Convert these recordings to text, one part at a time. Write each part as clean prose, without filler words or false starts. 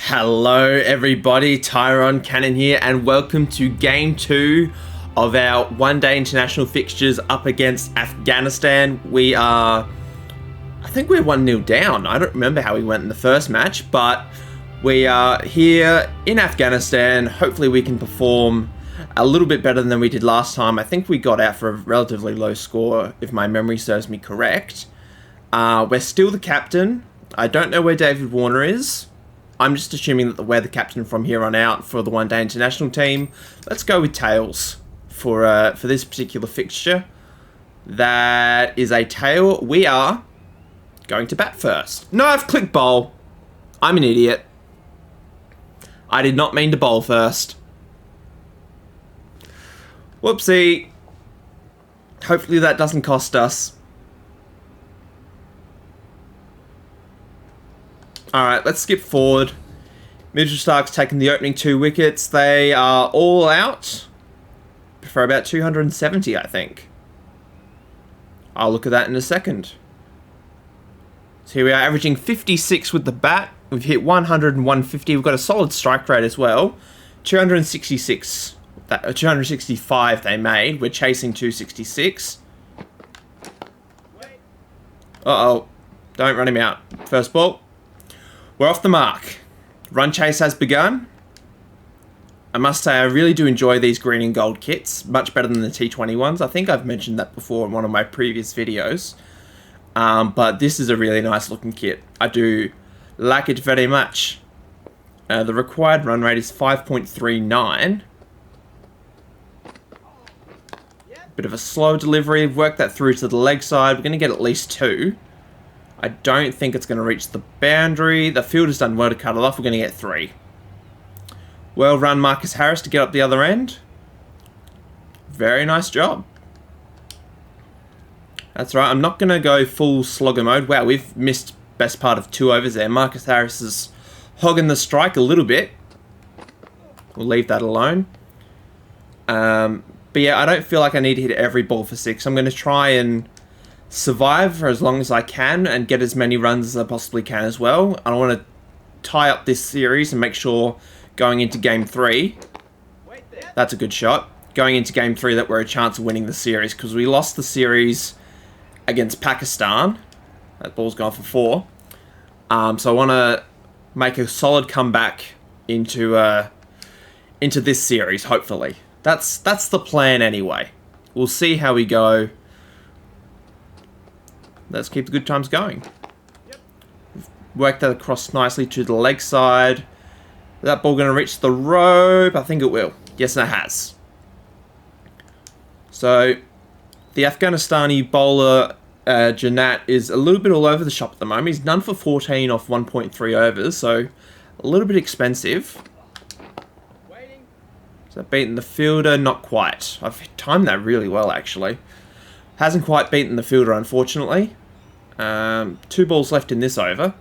Hello everybody, Tyrone Cannon here and welcome to Game 2 of our one-day international fixtures up against Afghanistan. I think we're 1-0 down. I don't remember how we went in the first match, but we are here in Afghanistan. Hopefully we can perform a little bit better than we did last time. I think we got out for a relatively low score, if my memory serves me correct. We're still the captain. I don't know where David Warner is. I'm just assuming that we're the captain from here on out for the one-day international team. Let's go with tails for this particular fixture. That is a tail. We are going to bat first. No, I've clicked bowl. I'm an idiot. I did not mean to bowl first. Whoopsie. Hopefully that doesn't cost us. Alright, let's skip forward. Mitchell Stark's taken the opening 2 wickets. They are all out for about 270, I think. I'll look at that in a second. So here we are, averaging 56 with the bat. We've hit 100 and 150. We've got a solid strike rate as well. 266. 265 they made. We're chasing 266. Uh-oh. Don't run him out. First ball. We're off the mark. Run chase has begun. I must say I really do enjoy these green and gold kits. Much better than the T20 ones. I think I've mentioned that before in one of my previous videos. But this is a really nice looking kit. I do like it very much. The required run rate is 5.39. Bit of a slow delivery. We've worked that through to the leg side. We're going to get at least 2. I don't think it's going to reach the boundary. The fielder's done well to cut it off. We're going to get 3. Well run, Marcus Harris, to get up the other end. Very nice job. That's right. I'm not going to go full slogger mode. Wow, we've missed best part of 2 overs there. Marcus Harris is hogging the strike a little bit. We'll leave that alone. But yeah, I don't feel like I need to hit every ball for 6. I'm going to try and survive for as long as I can and get as many runs as I possibly can as well. I want to tie up this series and make sure going into game 3, that's a good shot, going into game 3 that we're a chance of winning the series, because we lost the series against Pakistan. That ball's gone for 4. So I want to make a solid comeback into this series, hopefully. That's the plan anyway. We'll see how we go. Let's keep the good times going. Work that across nicely to the leg side. Is that ball going to reach the rope? I think it will. Yes, it has. So, the Afghanistani bowler, Janat, is a little bit all over the shop at the moment. He's none for 14 off 1.3 overs, so a little bit expensive. Is that beating the fielder? Not quite. I've timed that really well, actually. Hasn't quite beaten the fielder, unfortunately. 2 balls left in this over.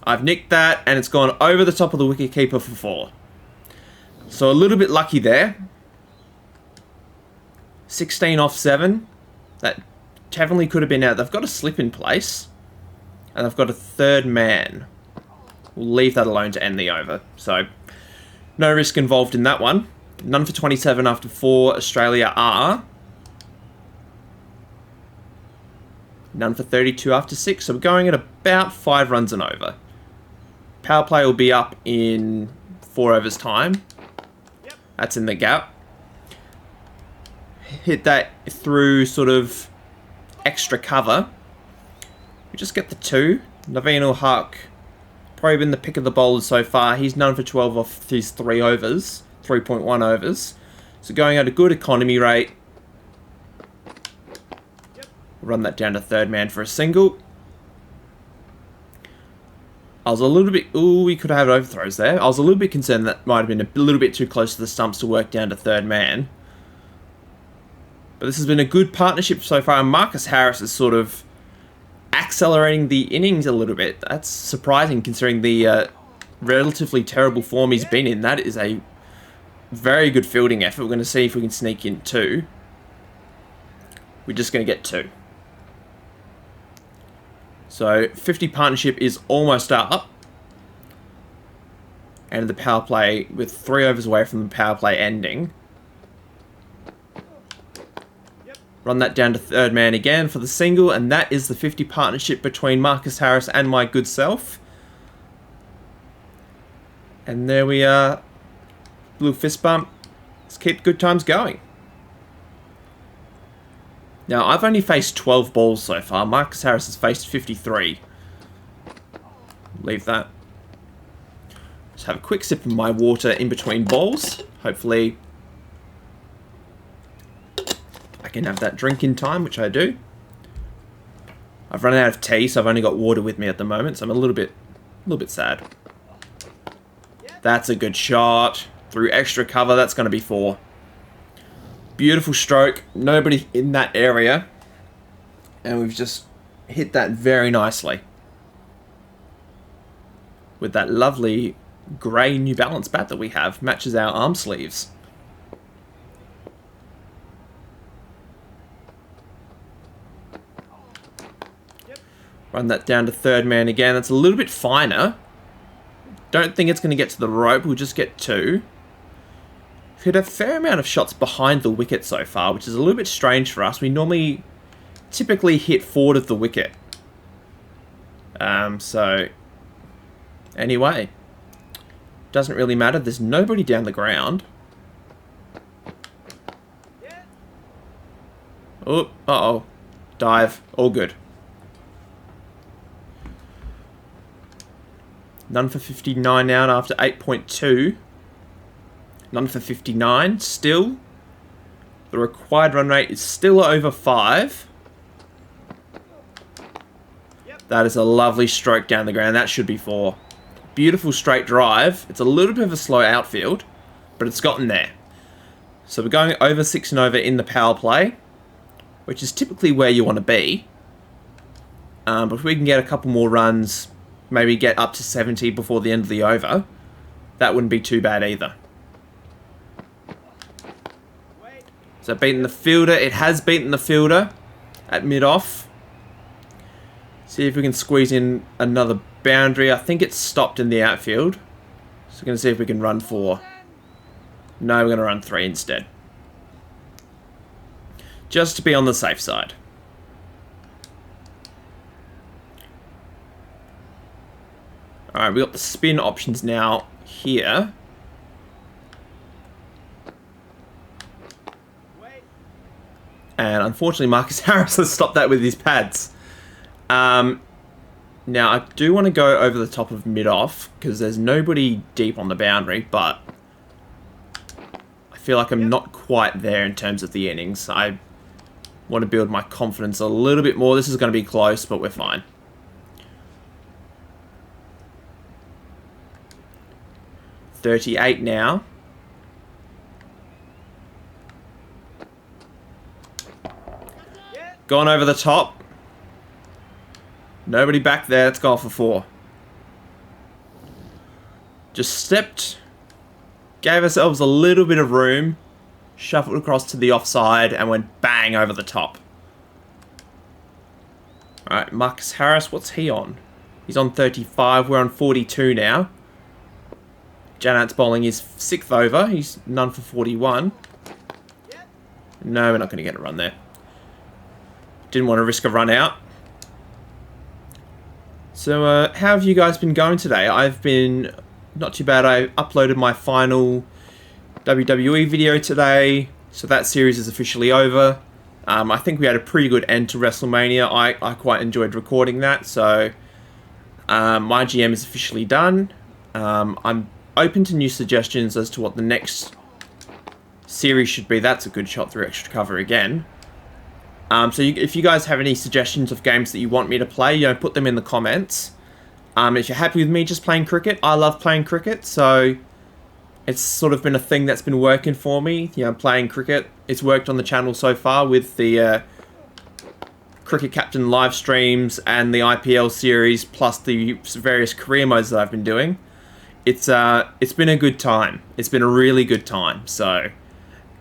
I've nicked that, and it's gone over the top of the wicketkeeper for 4. So a little bit lucky there. 16 off 7. That definitely could have been out. They've got a slip in place, and they've got a 3rd man. We'll leave that alone to end the over. So no risk involved in that one. None for 27 after 4. Australia are. None for 32 after 6. So we're going at about 5 runs and over. Power play will be up in 4 overs time. That's in the gap. Hit that through sort of extra cover. We just get the 2. Naveen ul-Haq, probably been the pick of the bowlers so far. He's none for 12 off his 3 overs. 3.1 overs. So going at a good economy rate. Run that down to 3rd man for a single. I was a little bit... Ooh, we could have overthrows there. I was a little bit concerned that might have been a little bit too close to the stumps to work down to 3rd man. But this has been a good partnership so far. And Marcus Harris is sort of accelerating the innings a little bit. That's surprising considering the relatively terrible form he's been in. That is a very good fielding effort. We're going to see if we can sneak in 2. We're just going to get 2. So 50 partnership is almost up. And the power play with 3 overs away from the power play ending. Run that down to third man again for the single, and that is the 50 partnership between Marcus Harris and my good self. And there we are. Little fist bump. Let's keep good times going. Now, I've only faced 12 balls so far. Marcus Harris has faced 53. Leave that. Just have a quick sip of my water in between balls. Hopefully, I can have that drink in time, which I do. I've run out of tea, so I've only got water with me at the moment, so I'm a little bit sad. That's a good shot. Through extra cover, that's going to be 4. Beautiful stroke. Nobody in that area. And we've just hit that very nicely. With that lovely grey New Balance bat that we have. Matches our arm sleeves. Run that down to third man again. That's a little bit finer. Don't think it's going to get to the rope. We'll just get 2. We've hit a fair amount of shots behind the wicket so far, which is a little bit strange for us. We normally typically hit forward of the wicket. So, anyway. Doesn't really matter. There's nobody down the ground. Oh, uh-oh. Dive. All good. None for 59 now after 8.2. None for 59 still. The required run rate is still over 5. That is a lovely stroke down the ground. That should be 4. Beautiful straight drive. It's a little bit of a slow outfield, but it's gotten there. So we're going over 6 and over in the power play, which is typically where you want to be. But if we can get a couple more runs, maybe get up to 70 before the end of the over, that wouldn't be too bad either. So beaten the fielder. It has beaten the fielder at mid-off. See if we can squeeze in another boundary. I think it's stopped in the outfield. So we're going to see if we can run 4. No, we're going to run 3 instead. Just to be on the safe side. Alright, we've got the spin options now here. And unfortunately, Marcus Harris has stopped that with his pads. Now, I do want to go over the top of mid-off, because there's nobody deep on the boundary, but I feel like I'm not quite there in terms of the innings. I want to build my confidence a little bit more. This is going to be close, but we're fine. .38 now. Gone over the top. Nobody back there. Let's go for 4. Just stepped. Gave ourselves a little bit of room. Shuffled across to the offside and went bang over the top. Alright, Marcus Harris, what's he on? He's on 35. We're on 42 now. Janat's bowling his 6th over. He's none for 41. No, we're not going to get a run there. Didn't want to risk a run out. So, how have you guys been going today? I've been not too bad. I uploaded my final WWE video today, so that series is officially over. I think we had a pretty good end to WrestleMania. I quite enjoyed recording that, so my GM is officially done. I'm open to new suggestions as to what the next series should be. That's a good shot through extra cover again. If you guys have any suggestions of games that you want me to play, put them in the comments. If you're happy with me just playing cricket, I love playing cricket, so it's sort of been a thing that's been working for me, playing cricket. It's worked on the channel so far with the Cricket Captain live streams and the IPL series, plus the various career modes that I've been doing. It's been a good time. It's been a really good time, so...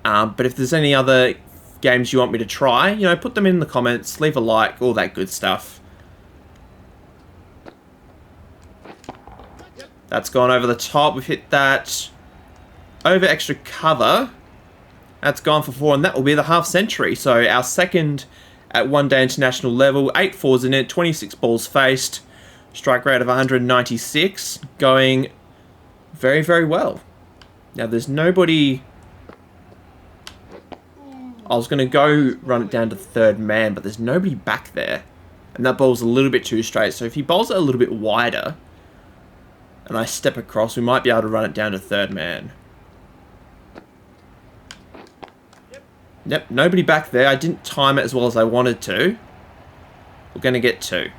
but if there's any other games you want me to try, put them in the comments, leave a like, all that good stuff. That's gone over the top. We've hit that over extra cover. That's gone for 4, and that will be the half century. So our second at one-day international level. 8 fours in it, 26 balls faced. Strike rate of 196. Going very, very well. Now, there's nobody... I was going to go run it down to third man, but there's nobody back there. And that ball's a little bit too straight. So if he bowls it a little bit wider, and I step across, we might be able to run it down to third man. Yep, nobody back there. I didn't time it as well as I wanted to. We're going to get 2.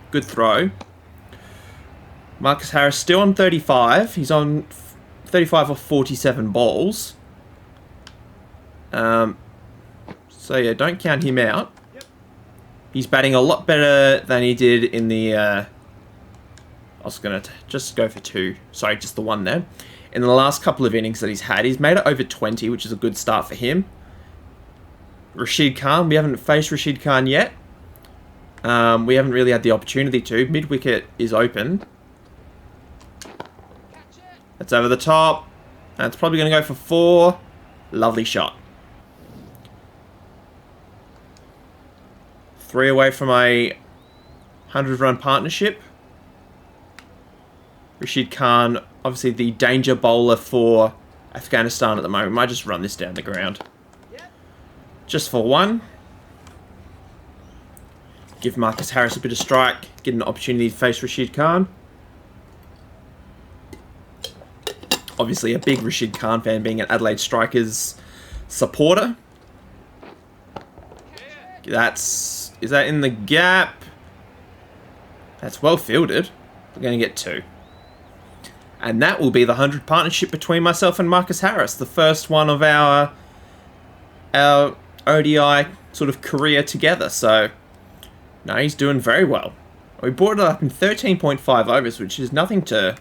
Good throw. Marcus Harris still on 35. He's on 35 off 47 balls. So yeah, don't count him out. He's batting a lot better than he did in the... I was going to just go for 2. Sorry, just the 1 there. In the last couple of innings that he's had, he's made it over 20, which is a good start for him. Rashid Khan, we haven't faced Rashid Khan yet. We haven't really had the opportunity to. Mid-wicket is open. That's over the top. That's probably going to go for 4. Lovely shot. 3 away from a 100-run partnership. Rashid Khan, obviously the danger bowler for Afghanistan at the moment. Might just run this down the ground. Just for 1. Give Marcus Harris a bit of strike. Get an opportunity to face Rashid Khan. Obviously a big Rashid Khan fan, being an Adelaide Strikers supporter. Is that in the gap? That's well fielded. We're going to get 2. And that will be the 100 partnership between myself and Marcus Harris. The first one of our ODI sort of career together. So, no, he's doing very well. We brought it up in 13.5 overs, which is nothing to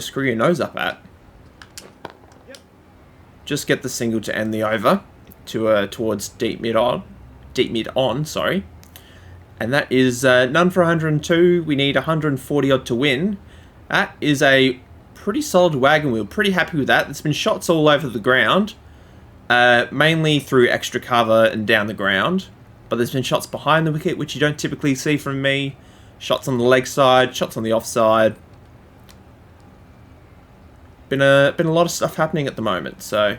screw your nose up at. Just get the single to end the over to towards deep mid on, sorry. And that is none for 102. We need 140 odd to win. That is a pretty solid wagon wheel. Pretty happy with that. There's been shots all over the ground, mainly through extra cover and down the ground. But there's been shots behind the wicket, which you don't typically see from me. Shots on the leg side, shots on the offside. Been a lot of stuff happening at the moment, so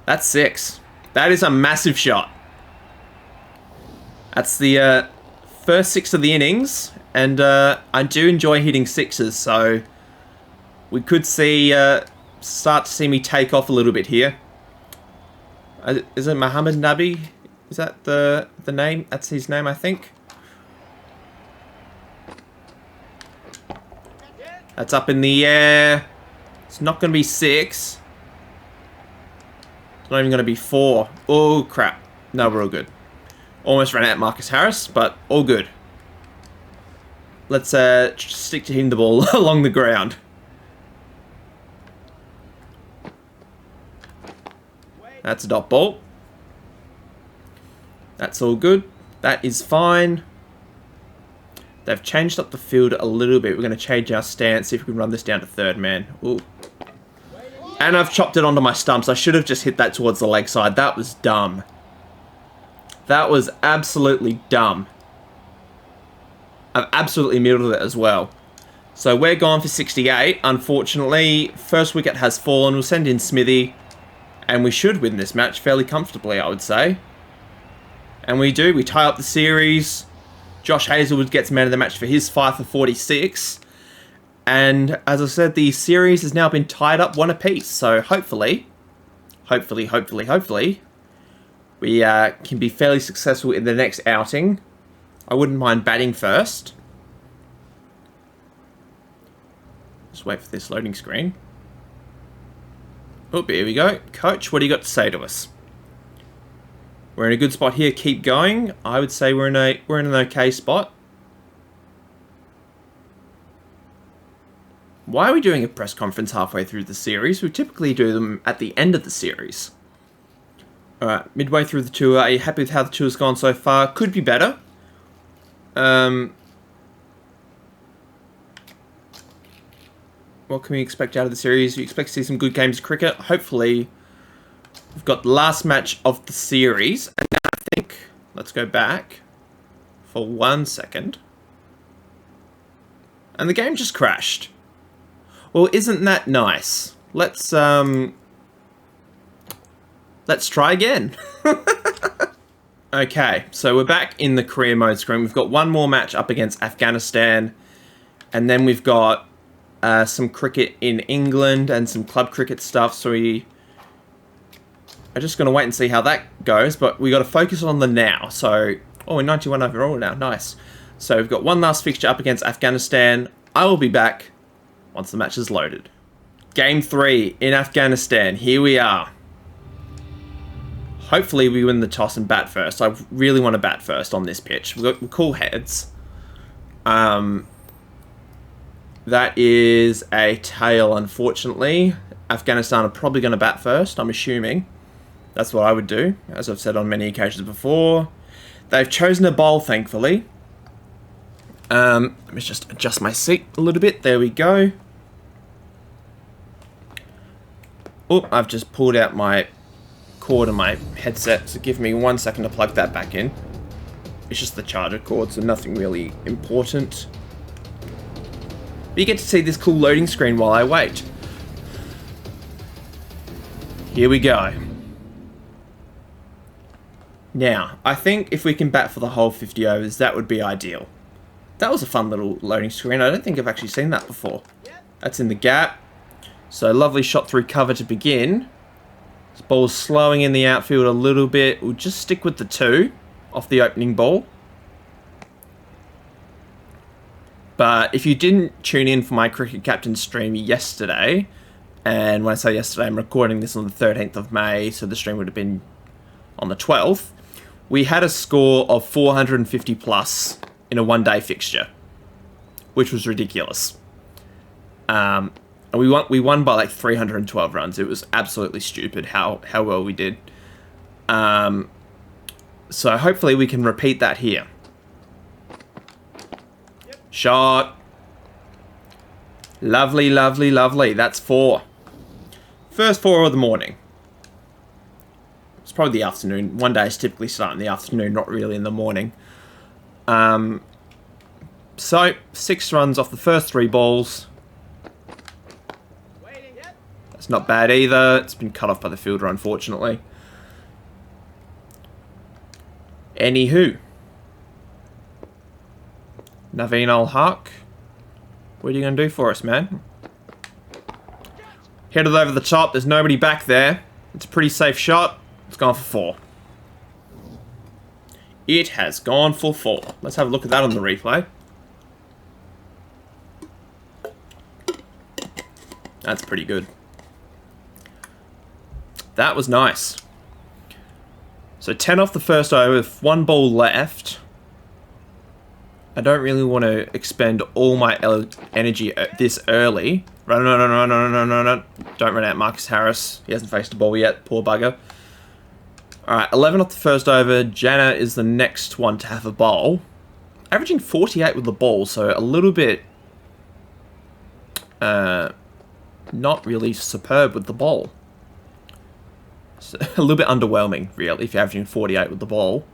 that's 6. That is a massive shot. That's the first 6 of the innings, and I do enjoy hitting 6s, so we could see start to see me take off a little bit here. Is it Muhammad Nabi? Is that the name? That's his name, I think. That's up in the air. It's not going to be 6. It's not even going to be 4. Oh, crap. No, we're all good. Almost ran out Marcus Harris, but all good. Let's stick to hitting the ball along the ground. That's a dot ball. That's all good. That is fine. They've changed up the field a little bit. We're going to change our stance, see if we can run this down to third man. Ooh. And I've chopped it onto my stumps. I should have just hit that towards the leg side. That was dumb. That was absolutely dumb. I've absolutely muddled it as well. So we're gone for 68. Unfortunately, first wicket has fallen. We'll send in Smithy. And we should win this match fairly comfortably, I would say. And we do. We tie up the series. Josh Hazlewood gets man of the match for his 5 for 46. And as I said, the series has now been tied up 1 apiece. So hopefully, we can be fairly successful in the next outing. I wouldn't mind batting first. Just wait for this loading screen. Oh, here we go. Coach, what do you got to say to us? We're in a good spot here. Keep going. I would say we're in an okay spot. Why are we doing a press conference halfway through the series? We typically do them at the end of the series. Alright, midway through the tour. Are you happy with how the tour's gone so far? Could be better. What can we expect out of the series? We expect to see some good games of cricket. Hopefully, we've got the last match of the series. And now I think, let's go back for 1 second. And the game just crashed. Well, isn't that nice? Let's try again. Okay, so we're back in the career mode screen. We've got one more match up against Afghanistan. And then we've got some cricket in England and some club cricket stuff. So we are just going to wait and see how that goes. But we got to focus on the now. So, oh, we're 91 overall now. Nice. So we've got one last fixture up against Afghanistan. I will be back once the match is loaded. Game 3 in Afghanistan. Here we are. Hopefully we win the toss and bat first. I really want to bat first on this pitch. We're cool heads. That is a tail, unfortunately. Afghanistan are probably going to bat first, I'm assuming. That's what I would do, as I've said on many occasions before. They've chosen a bowl, thankfully. Let me just adjust my seat a little bit. There we go. Oh, I've just pulled out my cord and my headset, so give me 1 second to plug that back in. It's just the charger cord, so nothing really important. But you get to see this cool loading screen while I wait. Here we go. Now, I think if we can bat for the whole 50 overs, that would be ideal. That was a fun little loading screen. I don't think I've actually seen that before. That's in the gap. So, lovely shot through cover to begin. This ball's slowing in the outfield a little bit. We'll just stick with the 2 off the opening ball. But if you didn't tune in for my Cricket Captain stream yesterday, and when I say yesterday, I'm recording this on the 13th of May, so the stream would have been on the 12th, we had a score of 450 plus in a one-day fixture, which was ridiculous. And we won by like 312 runs. It was absolutely stupid how well we did. So hopefully we can repeat that here. Shot. Lovely, lovely, lovely. That's 4. First 4 of the morning. It's probably the afternoon. One day is typically start in the afternoon, not really in the morning. So, 6 runs off the first 3 balls. That's not bad either. It's been cut off by the fielder, unfortunately. Anywho. Naveen Ul-Haq. What are you going to do for us, man? Hit it over the top. There's nobody back there. It's a pretty safe shot. It's gone for 4. It has gone for 4. Let's have a look at that on the replay. That's pretty good. That was nice. So 10 off the first over with 1 ball left. I don't really want to expend all my energy this early. No. Don't run out Marcus Harris. He hasn't faced a ball yet. Poor bugger. Alright, 11 off the first over. Jana is the next one to have a bowl. Averaging 48 with the ball, so a little bit... not really superb with the ball. So, a little bit underwhelming, really, if you're averaging 48 with the ball.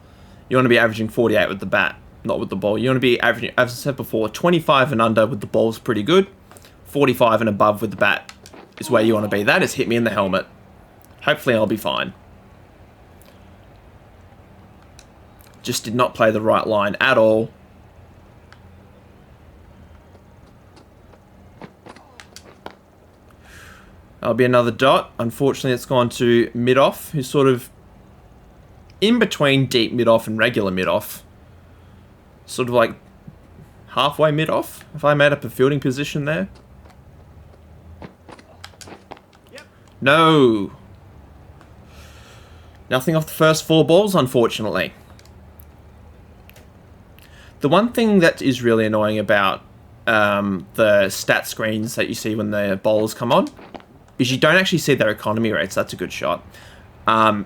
You want to be averaging 48 with the bat, not with the ball. You want to be averaging, as I said before, 25 and under with the ball is pretty good. 45 and above with the bat is where you want to be. That has hit me in the helmet. Hopefully I'll be fine. Just did not play the right line at all. That'll be another dot. Unfortunately, it's gone to mid-off, who's sort of in between deep mid-off and regular mid-off. Sort of like halfway mid-off, if I made up a fielding position there. No. Nothing off the first 4 balls, unfortunately. The one thing that is really annoying about the stat screens that you see when the bowlers come on is you don't actually see their economy rates. That's a good shot.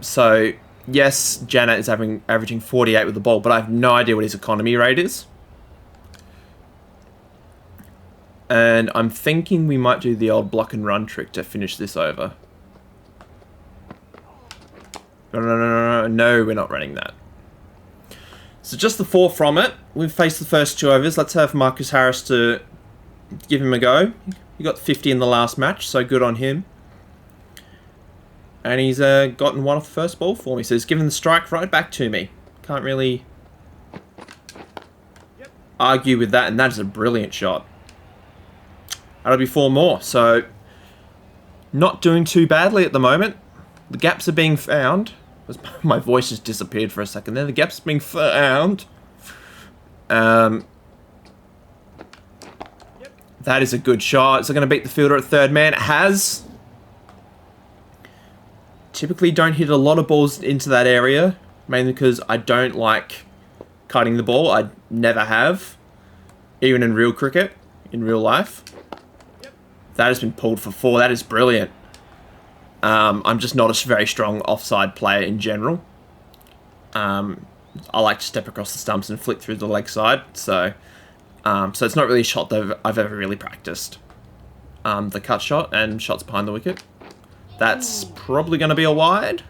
So Yes, Janet is averaging 48 with the ball, but I have no idea what his economy rate is. And I'm thinking we might do the old block and run trick to finish this over. No, we're not running that. So just the 4 from it. We've faced the first 2 overs. Let's have Marcus Harris to give him a go. He got 50 in the last match, so good on him. And he's gotten one off the first ball for me, so he's given the strike right back to me. Can't really argue with that, and that is a brilliant shot. That'll be 4 more, so not doing too badly at the moment. The gaps are being found. My voice just disappeared for a second there. The gaps are being found. That is a good shot. Is it going to beat the fielder at third man? It has. Typically don't hit a lot of balls into that area, mainly because I don't like cutting the ball. I never have, even in real cricket, in real life. That has been pulled for 4. That is brilliant. I'm just not a very strong offside player in general. I like to step across the stumps and flick through the leg side, so it's not really a shot that I've ever really practiced. The cut shot and shots behind the wicket. That's probably going to be a wide.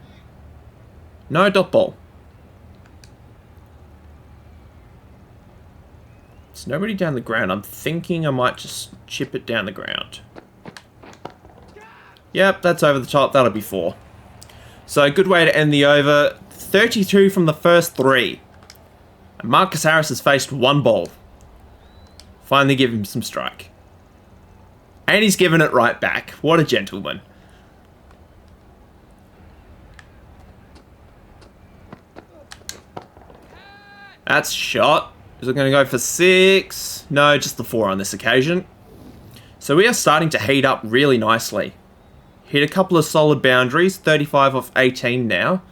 No, dot ball. There's nobody down the ground. I'm thinking I might just chip it down the ground. Yep, that's over the top. That'll be 4. So, good way to end the over. 32 from the first 3. And Marcus Harris has faced 1 ball. Finally give him some strike. And he's given it right back. What a gentleman. That's a shot. Is it going to go for 6? No, just the 4 on this occasion. So we are starting to heat up really nicely. Hit a couple of solid boundaries, 35 off 18 now.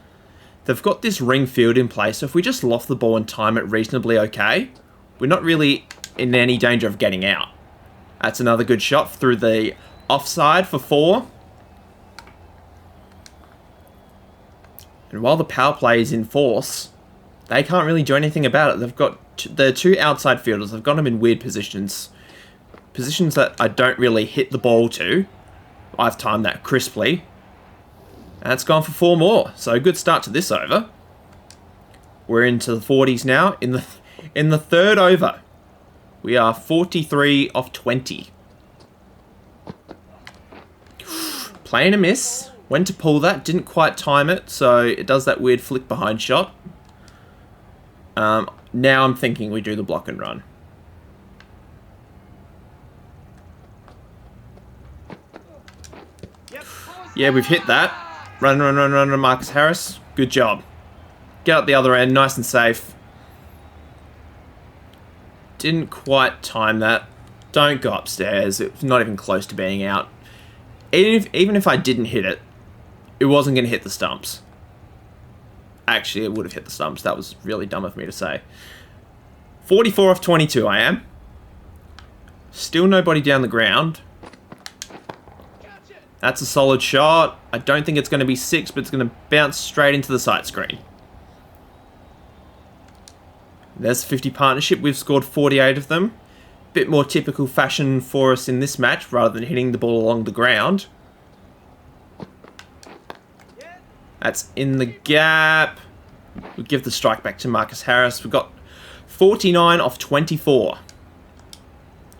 They've got this ring field in place, so if we just loft the ball and time it reasonably okay, we're not really in any danger of getting out. That's another good shot through the offside for 4. And while the power play is in force, they can't really do anything about it. They've got the 2 outside fielders. They've got them in weird positions. Positions that I don't really hit the ball to. I've timed that crisply. And it's gone for 4 more. So good start to this over. We're into the 40s now. In the third over, we are 43 off 20. Playing a miss. Went to pull that. Didn't quite time it. So it does that weird flick behind shot. Now I'm thinking we do the block and run. Yeah, we've hit that. Run, Marcus Harris. Good job. Get up the other end, nice and safe. Didn't quite time that. Don't go upstairs. It's not even close to being out. Even if I didn't hit it, it wasn't going to hit the stumps. Actually, it would have hit the stumps. That was really dumb of me to say. 44 off 22 I am. Still nobody down the ground. That's a solid shot. I don't think it's going to be 6, but it's going to bounce straight into the sight screen. There's 50 partnership. We've scored 48 of them. Bit more typical fashion for us in this match, rather than hitting the ball along the ground. That's in the gap. We'll give the strike back to Marcus Harris. We've got 49 off 24.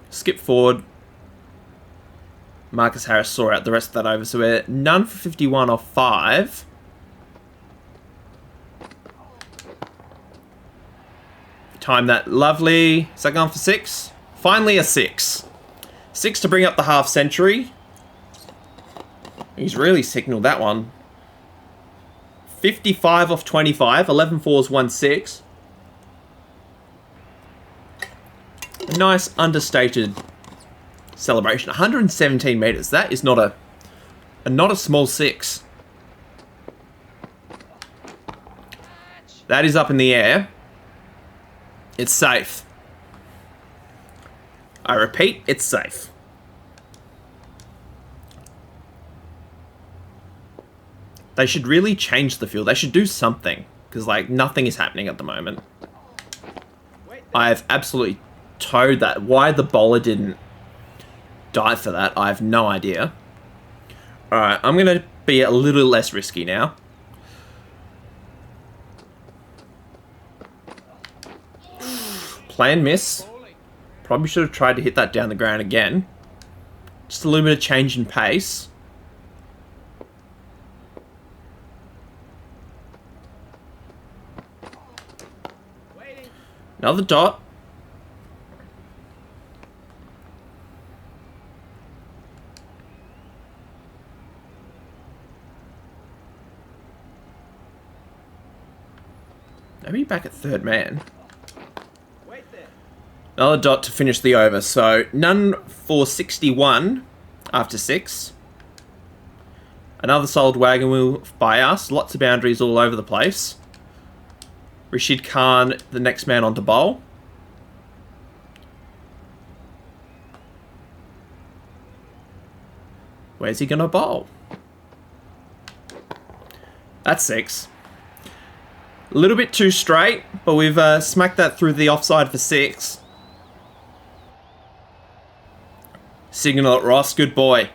Skip forward. Marcus Harris saw out the rest of that over, so we're none for 51 off 5. Time that lovely. Is that going for 6? Finally a 6. 6 to bring up the half century. He's really signalled that one. 55 off 25. 11 fours, 1 6. A nice understated celebration. 117 metres. That is not a small 6. That is up in the air. It's safe. I repeat, it's safe. They should really change the field. They should do something. Because, like, nothing is happening at the moment. I've absolutely towed that. Why the bowler didn't die for that, I have no idea. Alright, I'm going to be a little less risky now. Plan miss. Probably should have tried to hit that down the ground again. Just a little bit of change in pace. Another dot. Maybe back at third man. Another dot to finish the over. So none for 61 after 6. Another solid wagon wheel by us. Lots of boundaries all over the place. Rashid Khan, the next man on to bowl. Where's he going to bowl? That's 6. A little bit too straight, but we've smacked that through the offside for 6. Signal it, Ross. Good boy.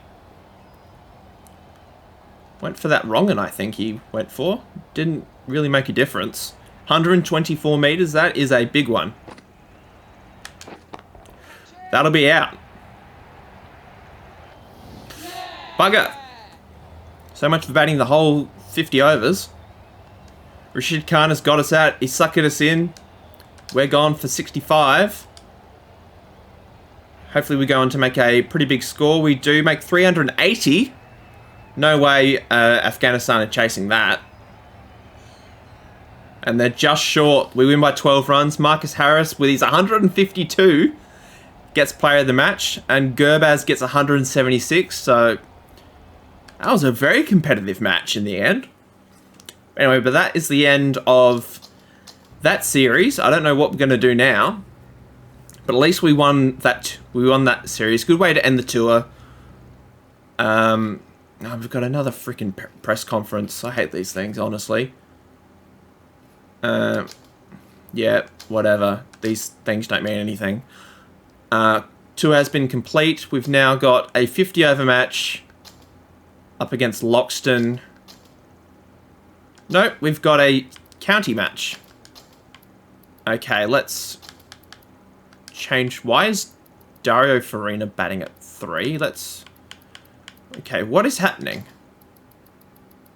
Went for that wrong, and I think he went for. Didn't really make a difference. 124 metres, that is a big one. That'll be out. Bugger. So much for batting the whole 50 overs. Rashid Khan has got us out. He's sucking us in. We're gone for 65. Hopefully we go on to make a pretty big score. We do make 380. No way Afghanistan are chasing that. And they're just short. We win by 12 runs. Marcus Harris, with his 152, gets player of the match. And Gurbaz gets 176. So that was a very competitive match in the end. Anyway, but that is the end of that series. I don't know what we're going to do now. But at least we won that. We won that series. Good way to end the tour. We've got another freaking press conference. I hate these things, honestly. Yeah, whatever. These things don't mean anything. Tour has been complete. We've now got a 50 over match up against Loxton. Nope, we've got a county match. Okay, let's change. Why is Dario Farina batting at 3? Okay, what is happening?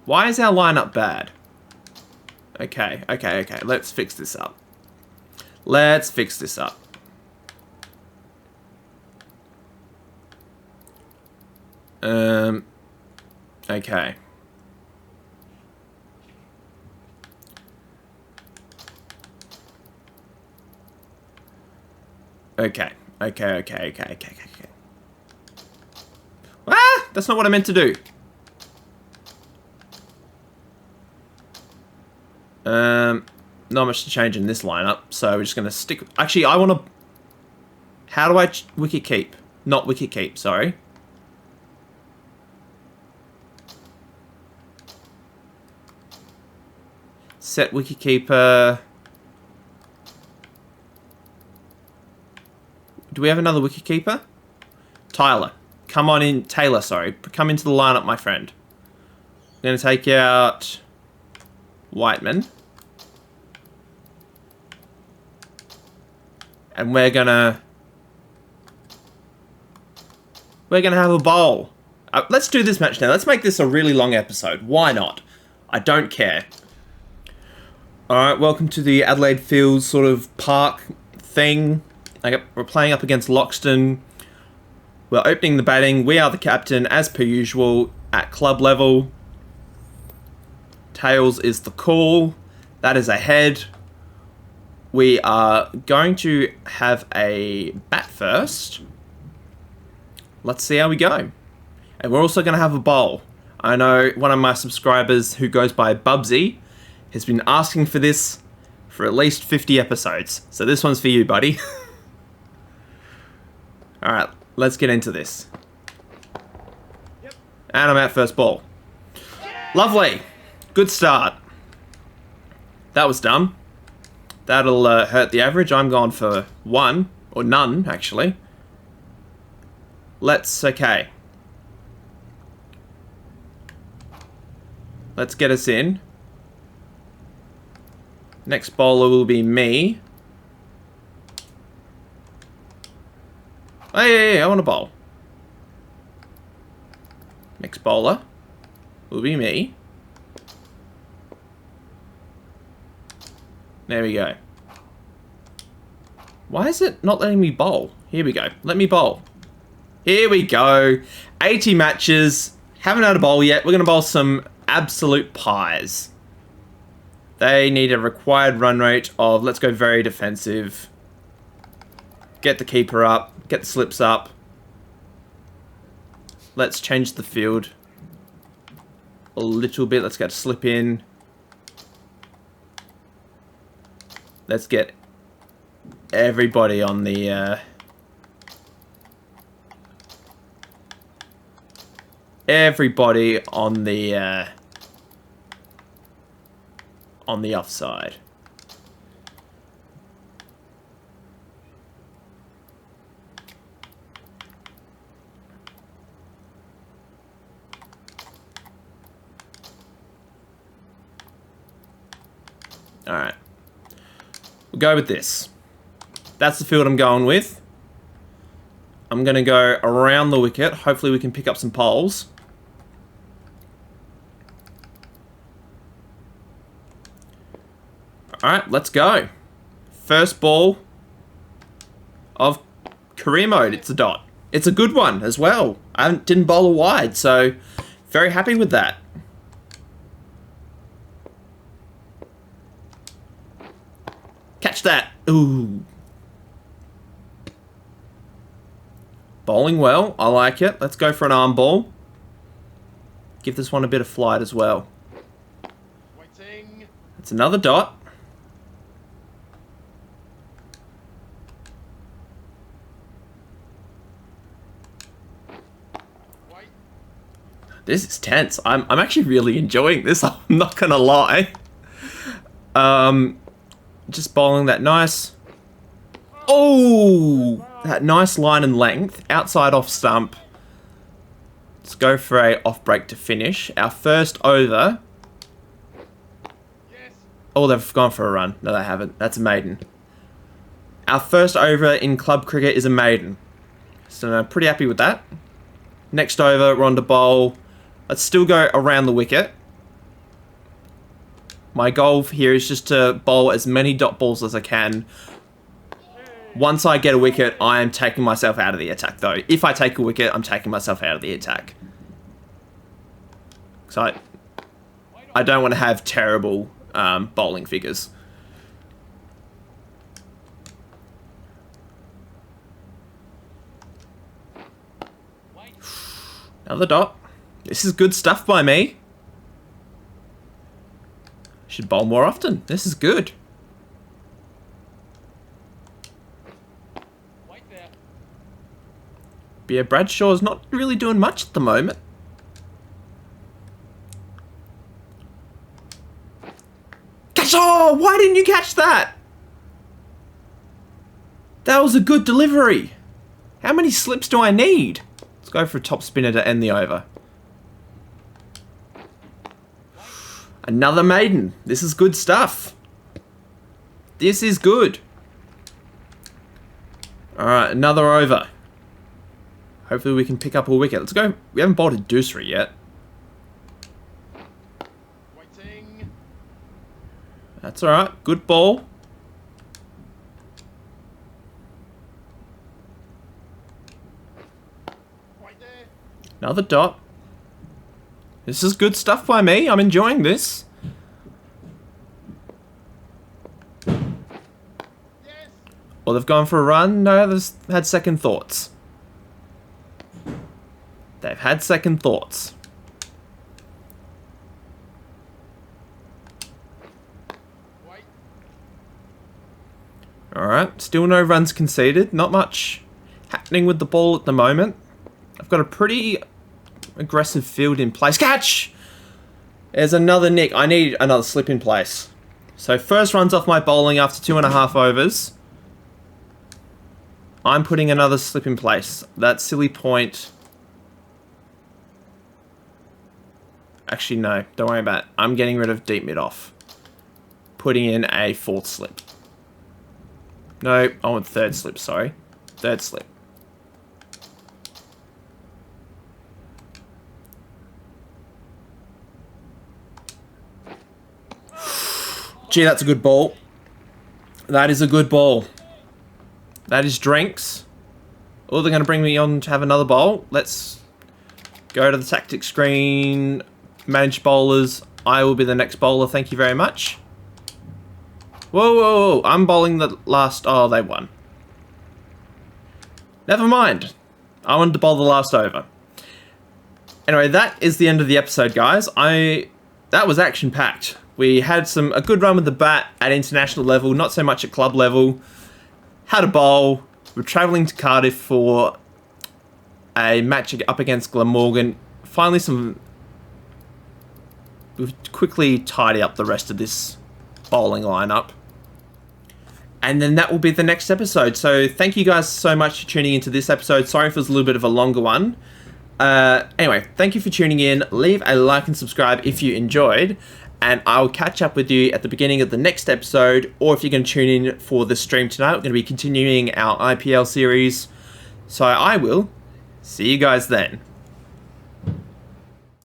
Why is our lineup bad? Okay. Let's fix this up. Okay. Okay. Ah! That's not what I meant to do. Not much to change in this lineup, so we're just going to stick... Actually, I want to... How do I wicket keep? Not wicket keep, sorry. Set Wicketkeeper. Do we have another Wicketkeeper? Tyler. Come on in. Taylor, sorry. Come into the lineup, my friend. I'm going to take out Whiteman. And we're going to have a bowl. Let's do this match now. Let's make this a really long episode. Why not? I don't care. Alright, welcome to the Adelaide Fields sort of park thing. We're playing up against Loxton. We're opening the batting. We are the captain, as per usual, at club level. Tails is the call. That is ahead. We are going to have a bat first. Let's see how we go. And we're also going to have a bowl. I know one of my subscribers who goes by Bubsy has been asking for this for at least 50 episodes. So this one's for you, buddy. Alright, let's get into this. Yep. And I'm at first ball. Lovely. Good start. That was dumb. That'll hurt the average. I'm going for 1, or none, actually. Okay. Let's get us in. Next bowler will be me. Hey, I want to bowl. Next bowler will be me. There we go. Why is it not letting me bowl? Here we go. Let me bowl. Here we go. 80 matches. Haven't had a bowl yet. We're going to bowl some absolute pies. They need a required run rate of, let's go very defensive. Get the keeper up. Get the slips up. Let's change the field a little bit. Let's get a slip in. Let's get everybody on the offside. All right. We'll go with this. That's the field I'm going with. I'm going to go around the wicket. Hopefully we can pick up some poles. Alright, let's go. First ball of career mode. It's a dot. It's a good one as well. I didn't bowl a wide, so very happy with that. Catch that. Ooh. Bowling well. I like it. Let's go for an arm ball. Give this one a bit of flight as well. Waiting. It's another dot. Wait. This is tense. I'm actually really enjoying this. I'm not gonna lie. Just bowling that nice. Oh, that nice line and length. Outside off stump. Let's go for a off break to finish. Our first over. Yes. Oh, they've gone for a run. No, they haven't. That's a maiden. Our first over in club cricket is a maiden. So I'm pretty happy with that. Next over, we're on to bowl. Let's still go around the wicket. My goal here is just to bowl as many dot balls as I can. Once I get a wicket, I am taking myself out of the attack, though. If I take a wicket, I'm taking myself out of the attack. So I don't want to have terrible bowling figures. Another dot. This is good stuff by me. Should bowl more often. This is good. But yeah, Bradshaw's not really doing much at the moment. Catch! Oh, why didn't you catch that? That was a good delivery. How many slips do I need? Let's go for a top spinner to end the over. Another maiden. This is good stuff. This is good. Alright, another over. Hopefully we can pick up a wicket. Let's go. We haven't bowled a doosery yet. Waiting. That's alright. Good ball. Right there. Another dot. This is good stuff by me. I'm enjoying this. Yes. Well, they've gone for a run. No, they've had second thoughts. They've had second thoughts. Alright, still no runs conceded. Not much happening with the ball at the moment. I've got a pretty aggressive field in place. Catch! There's another nick. I need another slip in place. So first runs off my bowling after 2.5 overs. I'm putting another slip in place. That silly point. Actually, no. Don't worry about it. I'm getting rid of deep mid off. Putting in a 4th slip. No, I want 3rd slip, sorry. 3rd slip. Gee, that's a good ball. That is a good ball. That is drinks. Oh, they're going to bring me on to have another bowl. Let's go to the tactics screen. Manage bowlers. I will be the next bowler. Thank you very much. Whoa, whoa, whoa. I'm bowling the last... Oh, they won. Never mind. I wanted to bowl the last over. Anyway, that is the end of the episode, guys. That was action-packed. We had a good run with the bat at international level, not so much at club level. Had a bowl. We're travelling to Cardiff for a match up against Glamorgan. Finally, we'll quickly tidy up the rest of this bowling lineup. And then that will be the next episode. So thank you guys so much for tuning into this episode. Sorry if it was a little bit of a longer one. Anyway, thank you for tuning in. Leave a like and subscribe if you enjoyed. And I'll catch up with you at the beginning of the next episode, or if you're going to tune in for the stream tonight, we're going to be continuing our IPL series. So I will see you guys then.